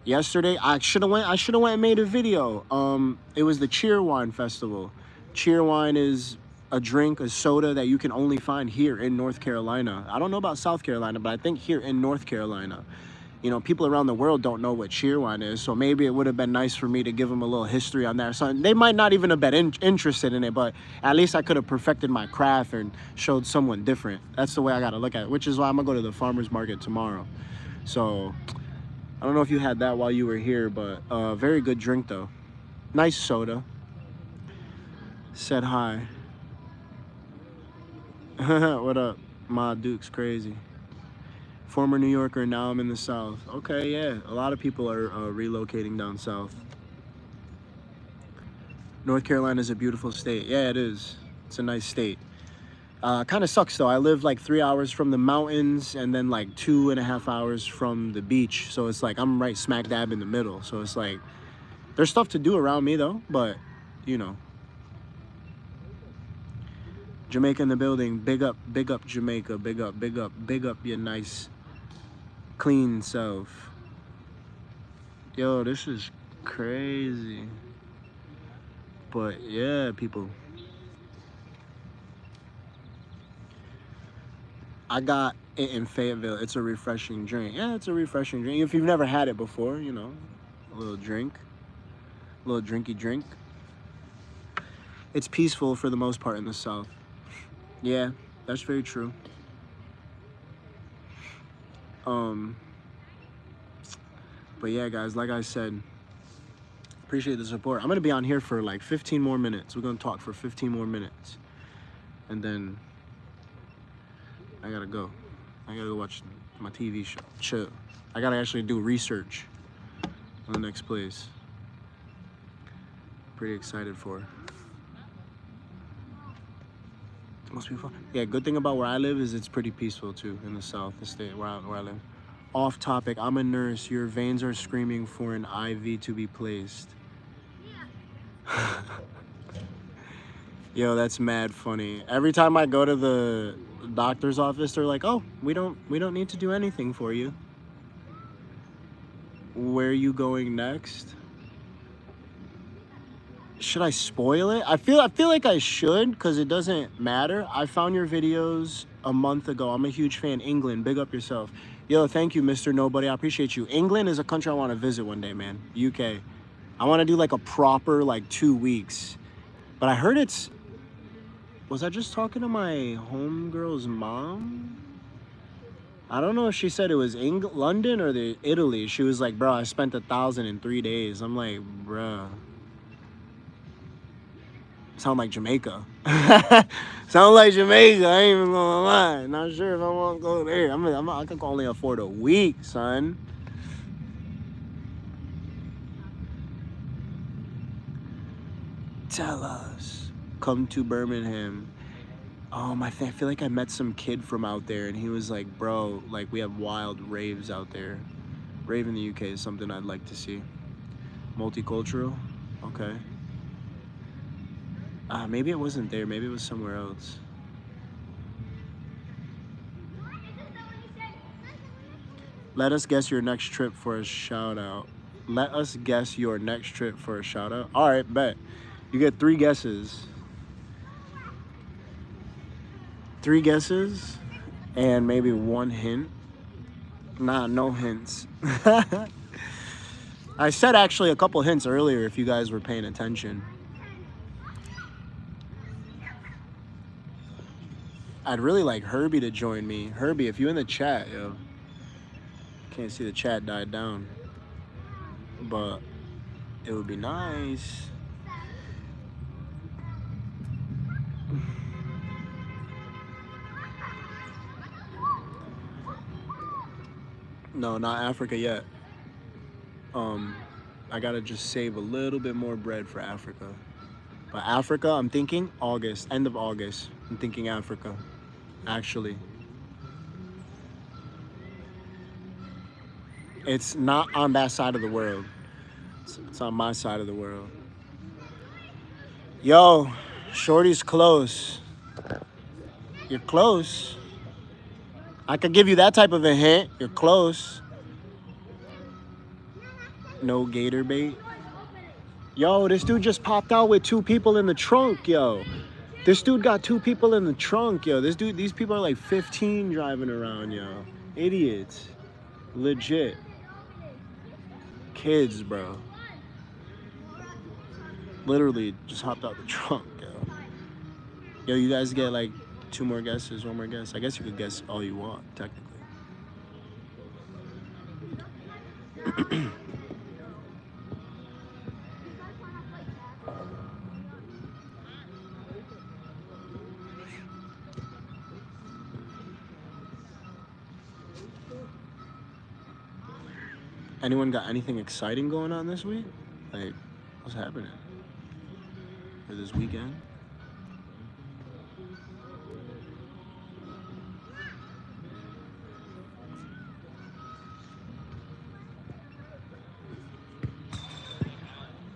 yesterday, I should have went and made a video. It was the Cheerwine Festival. Cheerwine is a drink, a soda that you can only find here in North Carolina. I don't know about South Carolina, but I think here in North Carolina. you know, people around the world don't know what Cheerwine is. So maybe it would have been nice for me to give them a little history on that. So they might not even have been interested in it, but at least I could have perfected my craft and showed someone different. That's the way I got to look at it, which is why I'm going to go to the farmer's market tomorrow. So I don't know if you had that while you were here, but very good drink though. Nice soda. Said hi. What up? Ma Duke's crazy. Former New Yorker, now I'm in the South. Okay, yeah. A lot of people are relocating down south. North Carolina is a beautiful state. Yeah, it is. It's a nice state. Kind of sucks though. I live like 3 hours from the mountains and then like 2.5 hours from the beach. So it's like I'm right smack dab in the middle. So it's like there's stuff to do around me though, but you know. Jamaica in the building. Big up Jamaica. Big up your nice clean self. Yo, this is crazy. But yeah, people. I got it in Fayetteville. It's a refreshing drink. Yeah, it's a refreshing drink. If you've never had it before, you know, a little drink. A little drinky drink. It's peaceful for the most part in the South. Yeah, that's very true. But yeah, guys, like I said, appreciate the support. I'm gonna be on here for like 15 more minutes. We're gonna talk for 15 more minutes, and then I gotta go. I gotta go watch my TV show. Chill. I gotta actually do research on the next place. Pretty excited for it. Must be fun. Yeah, good thing about where I live is it's pretty peaceful too in the South, the state where I live. Off topic, I'm a nurse. Your veins are screaming for an IV to be placed. Yo, that's mad funny. Every time I go to the doctor's office, they're like, "Oh, we don't need to do anything for you. Where are you going next?" Should I spoil it? I feel like I should, because it doesn't matter. I found your videos a month ago. I'm a huge fan. England, big up yourself. Yo, thank you, Mr. Nobody. I appreciate you. England is a country I want to visit one day, man. UK. I want to do like a proper like 2 weeks. But I heard it's... Was I just talking to my homegirl's mom? I don't know if she said it was London or Italy. She was like, bro, I spent 1,000 in 3 days. I'm like, bruh. Sound like Jamaica. Sound like Jamaica. I ain't even gonna lie. Not sure if I want to go there. I can only afford a week, son. Tell us. Come to Birmingham. I feel like I met some kid from out there, and he was like, bro, like we have wild raves out there. Rave in the UK is something I'd like to see. Multicultural? Okay. Maybe it wasn't there. Maybe it was somewhere else. Let us guess your next trip for a shout out. Let us guess your next trip for a shout out. All right, bet. You get 3 guesses. 3 guesses and maybe 1 hint. Nah, no hints. I said actually a couple hints earlier if you guys were paying attention. I'd really like Herbie to join me. Herbie, if you in the chat, yo. Can't see the chat died down. But it would be nice. No, not Africa yet. I gotta just save a little bit more bread for Africa. But Africa, I'm thinking August, end of August. I'm thinking Africa, actually. It's not on that side of the world. It's on my side of the world. Yo, Shorty's close. You're close. I could give you that type of a hint. You're close. No gator bait. Yo, this dude just popped out with 2 people in the trunk, yo. This dude got 2 people in the trunk, yo. These people are like 15 driving around, yo. Idiots. Legit. kids, bro. Literally just hopped out the trunk, yo. Yo, you guys get like 2 more guesses, 1 more guess. I guess you could guess all you want, technically. Anyone got anything exciting going on this week? Like, what's happening? Or this weekend?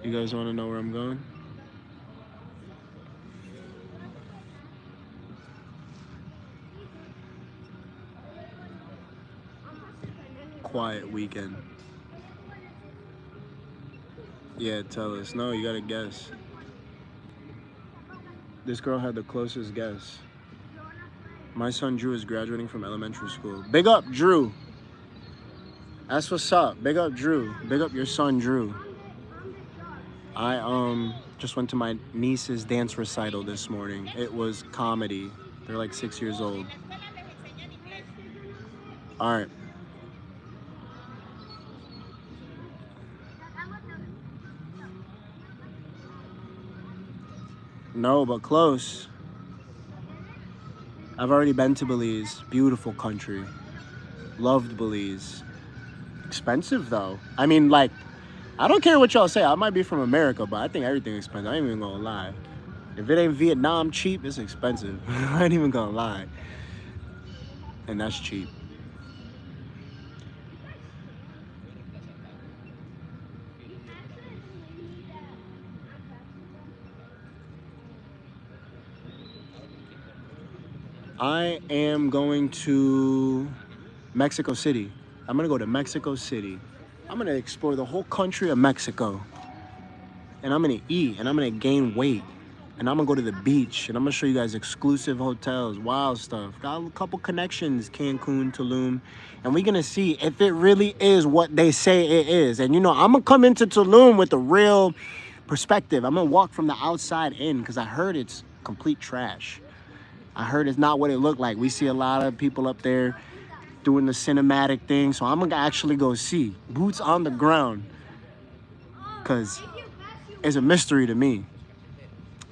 You guys want to know where I'm going? Quiet weekend. Yeah, tell us. No, you gotta guess. This girl had the closest guess. My son Drew is graduating from elementary school. Big up, Drew. That's what's up. Big up, Drew. Big up your son, Drew. I just went to my niece's dance recital this morning. It was comedy. They're like 6 years old. All right. No, but close. I've already been to Belize. Beautiful country. Loved Belize. Expensive though. I mean, like, I don't care what y'all say. I might be from America, but I think everything is expensive. I ain't even gonna lie. If it ain't Vietnam cheap, it's expensive. I ain't even gonna lie. And that's cheap. I am going to Mexico City. I'm gonna go to Mexico City. I'm gonna explore the whole country of Mexico. And I'm gonna eat and I'm gonna gain weight. And I'm gonna go to the beach and I'm gonna show you guys exclusive hotels, wild stuff. Got a couple connections, Cancun, Tulum. And we're gonna see if it really is what they say it is. And you know, I'm gonna come into Tulum with a real perspective. I'm gonna walk from the outside in because I heard it's complete trash. I heard it's not what it looked like. We see a lot of people up there doing the cinematic thing. So I'm gonna actually go see. Boots on the ground. Because it's a mystery to me.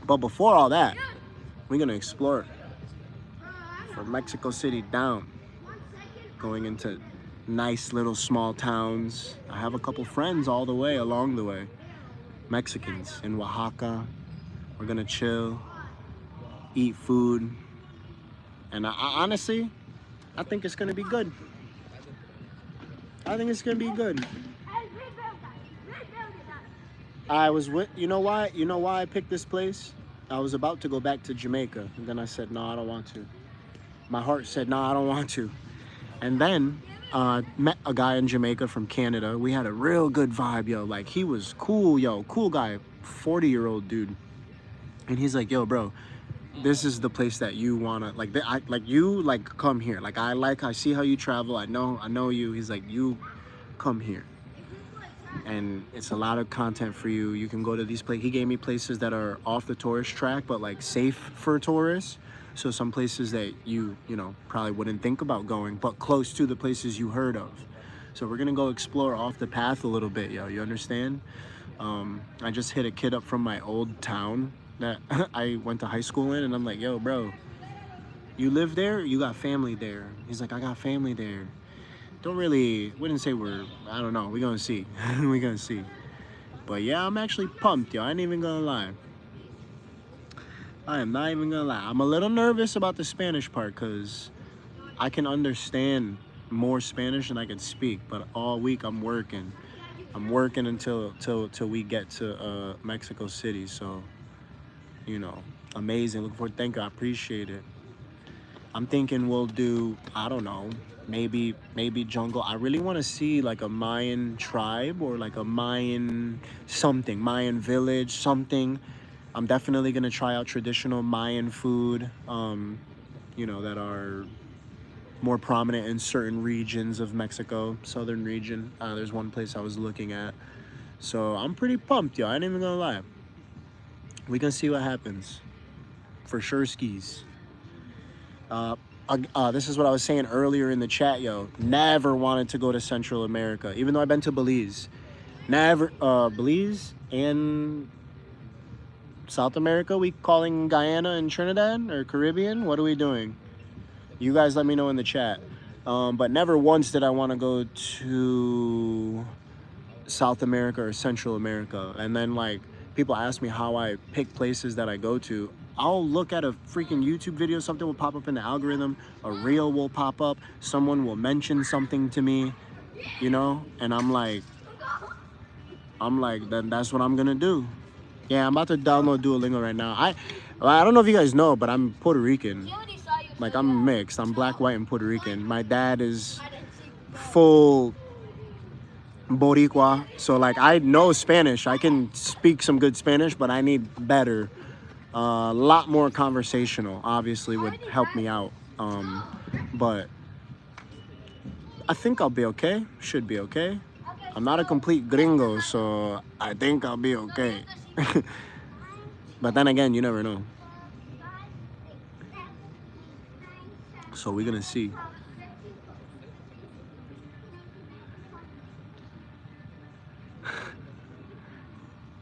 But before all that, we're gonna explore from Mexico City down. Going into nice little small towns. I have a couple friends all the way along the way. Mexicans in Oaxaca. We're gonna chill, eat food. And I honestly, I think it's gonna be good. I think it's gonna be good. I was with, you know why I picked this place? I was about to go back to Jamaica. And then I said, no, I don't want to. My heart said, no, I don't want to. And then met a guy in Jamaica from Canada. We had a real good vibe, yo. Like, he was cool, yo. Cool guy, 40-year-old dude. And he's like, yo, bro, this is the place that you wanna, like, come here. Like, I see how you travel. I know you. He's like, you come here. And it's a lot of content for you. You can go to these places. He gave me places that are off the tourist track, but like safe for tourists. So some places that you know, probably wouldn't think about going, but close to the places you heard of. So we're gonna go explore off the path a little bit, yo. You understand? I just hit a kid up from my old town that I went to high school in, and I'm like, yo, bro, you live there? You got family there? He's like, I got family there. Wouldn't say I don't know. We're gonna see. We're gonna see. But yeah, I'm actually pumped, yo. I ain't even gonna lie. I am not even gonna lie. I'm a little nervous about the Spanish part because I can understand more Spanish than I can speak. But all week I'm working. I'm working until we get to Mexico City. So, you know, amazing. Looking forward. Thank you. I appreciate it. I'm thinking we'll do, I don't know, maybe jungle. I really want to see like a Mayan tribe or like a Mayan village, something. I'm definitely going to try out traditional Mayan food, you know, that are more prominent in certain regions of Mexico, southern region. There's one place I was looking at. So I'm pretty pumped, yo. I ain't even gonna lie. We can see what happens. For sure, skis. This is what I was saying earlier in the chat, yo. Never wanted to go to Central America, even though I've been to Belize. Never, Belize and South America. We calling Guyana and Trinidad or Caribbean? What are we doing? You guys let me know in the chat. But never once did I want to go to South America or Central America. And then like people ask me how I pick places that I go to. I'll look at a freaking YouTube video, something will pop up in the algorithm, a reel will pop up, someone will mention something to me, you know, and I'm like, then that's what I'm gonna do. Yeah, I'm about to download Duolingo right now. I don't know if you guys know, but I'm Puerto Rican. Like I'm mixed. I'm black, white, and Puerto Rican. My dad is full Boricua, so like I know Spanish. I can speak some good Spanish, but I need better. A lot more conversational, obviously, would help me out. But I think I'll be okay. Should be okay. I'm not a complete gringo, so I think I'll be okay. But then again, you never know. So we're gonna see.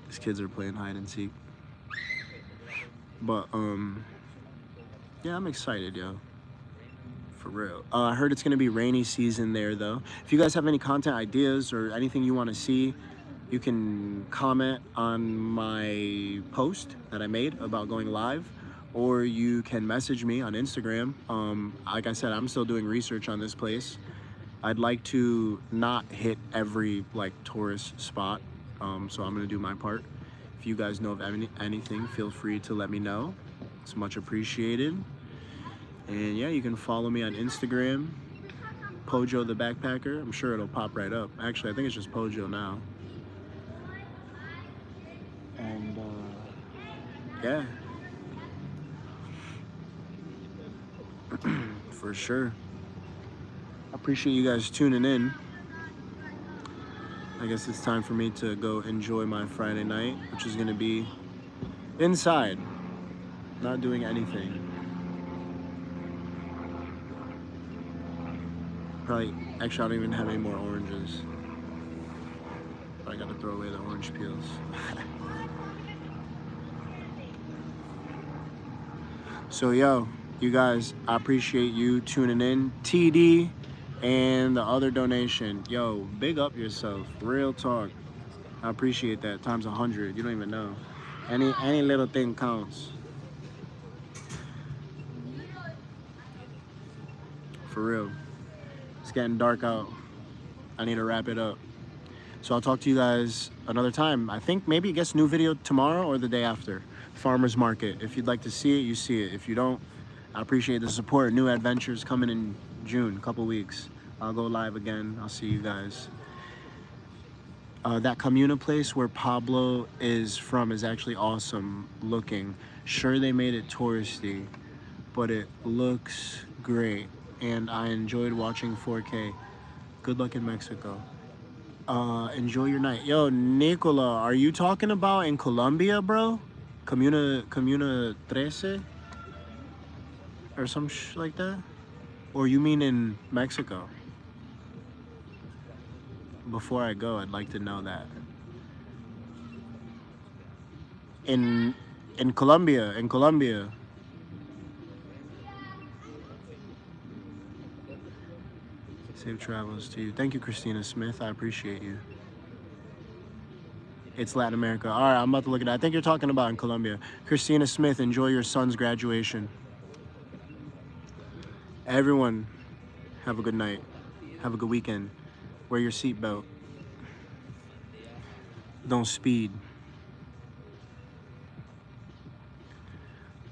These kids are playing hide and seek. But yeah, I'm excited, yo. For real. I heard it's gonna be rainy season there though. If you guys have any content ideas or anything you want to see, you can comment on my post that I made about going live, or you can message me on Instagram. Like I said, I'm still doing research on this place. I'd like to not hit every like tourist spot, so I'm gonna do my part. If you guys know of anything, feel free to let me know. It's much appreciated. And yeah, you can follow me on Instagram, Pojo the Backpacker. I'm sure it'll pop right up. Actually, I think it's just Pojo now. And yeah, for sure. I appreciate you guys tuning in. I guess it's time for me to go enjoy my Friday night, which is gonna be inside, not doing anything. Probably, actually I don't even have any more oranges. I gotta throw away the orange peels. So yo, you guys, I appreciate you tuning in. TD and the other donation. Yo, big up yourself. Real talk. I appreciate that. Times 100. You don't even know. Any little thing counts. For real. It's getting dark out. I need to wrap it up. So I'll talk to you guys another time. I think maybe it gets new video tomorrow or the day after. Farmers Market. If you'd like to see it, you see it. If you don't, I appreciate the support. New adventures coming in June, couple weeks. I'll go live again. I'll see you guys. That Comuna place where Pablo is from is actually awesome looking. Sure, they made it touristy, but it looks great. And I enjoyed watching 4K. Good luck in Mexico. Enjoy your night. Yo, Nicola, are you talking about in Colombia, bro? Comuna 13? Or some like that? Or you mean in Mexico? Before I go, I'd like to know that. In Colombia. Safe travels to you. Thank you, Christina Smith. I appreciate you. It's Latin America. All right, I'm about to look at it. I think you're talking about in Colombia. Christina Smith, enjoy your son's graduation. Everyone, have a good night. Have a good weekend. Wear your seatbelt. Don't speed.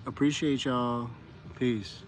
Appreciate y'all. Peace.